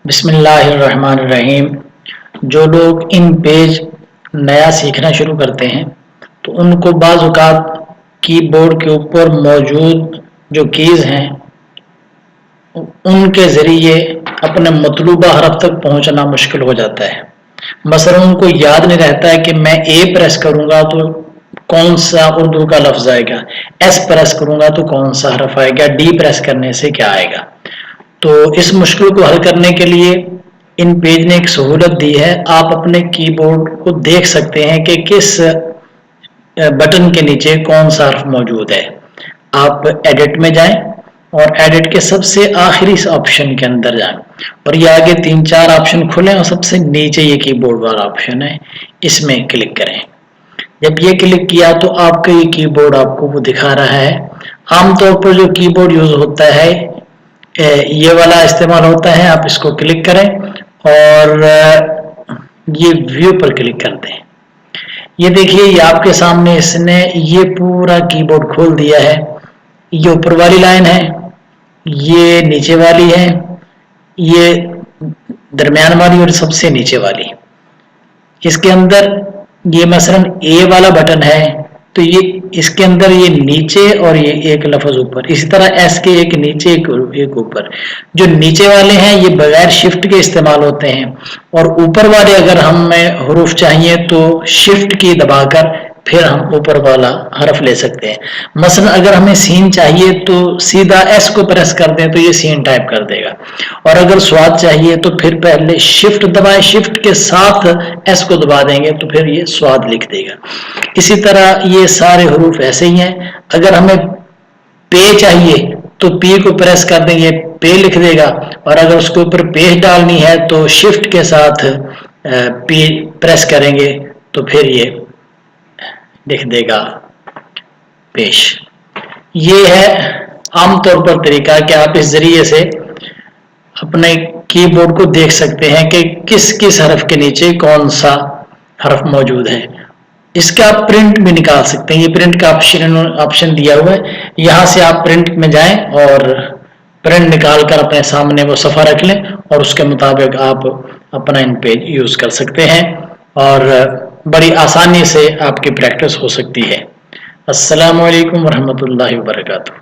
बिस्मिल्लाहिर्रहमानिर्रहीम। जो लोग इन पेज नया सीखना शुरू करते हैं तो उनको बाज़ औक़ात कीबोर्ड के ऊपर मौजूद जो कीज़ हैं उनके ज़रिए अपने मतलूबा हरफ तक पहुंचना मुश्किल हो जाता है। मसलन उनको याद नहीं रहता है कि मैं ए प्रेस करूंगा तो कौन सा उर्दू का लफ्ज़ आएगा, एस प्रेस करूंगा तो कौन सा हरफ आएगा, डी प्रेस करने से क्या आएगा। तो इस मुश्किल को हल करने के लिए इन पेज ने एक सहूलत दी है। आप अपने कीबोर्ड को देख सकते हैं कि किस बटन के नीचे कौन सा हर्फ मौजूद है। आप एडिट में जाएं और एडिट के सबसे आखिरी ऑप्शन के अंदर जाएं और ये आगे 3-4 ऑप्शन खुले और सबसे नीचे ये कीबोर्ड वाला ऑप्शन है, इसमें क्लिक करें। जब ये क्लिक किया तो आपका ये कीबोर्ड आपको वो दिखा रहा है। आमतौर पर जो कीबोर्ड यूज होता है ये वाला इस्तेमाल होता है। आप इसको क्लिक करें और ये व्यू पर क्लिक कर दें। ये देखिए ये आपके सामने इसने ये पूरा कीबोर्ड खोल दिया है। ये ऊपर वाली लाइन है, ये नीचे वाली है, ये दरमियान वाली और सबसे नीचे वाली। इसके अंदर ये मसलन ए वाला बटन है तो ये इसके अंदर ये नीचे और ये एक लफ्ज ऊपर, इसी तरह एस के एक नीचे एक ऊपर। जो नीचे वाले हैं ये बगैर शिफ्ट के इस्तेमाल होते हैं और ऊपर वाले अगर हमें हरूफ चाहिए तो शिफ्ट की दबाकर फिर हम ऊपर वाला हरफ ले सकते हैं। मसलन अगर हमें सीन चाहिए तो सीधा एस को प्रेस कर दें तो ये सीन टाइप कर देगा, और अगर स्वाद चाहिए तो फिर पहले शिफ्ट दबाएं, शिफ्ट के साथ एस को दबा देंगे तो फिर ये स्वाद लिख देगा। इसी तरह ये सारे हरूफ ऐसे ही हैं। अगर हमें पे चाहिए तो पी को प्रेस कर देंगे, पे लिख देगा, और अगर उसके ऊपर पेश डालनी है तो शिफ्ट के साथ पी प्रेस करेंगे तो फिर ये लिख देगा पेश। ये है आमतौर पर तरीका कि आप इस जरिए से अपने कीबोर्ड को देख सकते हैं कि किस किस हरफ के नीचे कौन सा हरफ मौजूद है। इसका आप प्रिंट भी निकाल सकते हैं। ये प्रिंट का ऑप्शन दिया हुआ है, यहाँ से आप प्रिंट में जाएं और प्रिंट निकाल कर अपने सामने वो सफ़ा रख लें और उसके मुताबिक आप अपना इन पेज यूज कर सकते हैं और बड़ी आसानी से आपकी प्रैक्टिस हो सकती है। अस्सलामु अलैकुम वरहमतुल्लाहि वबरकातुहू।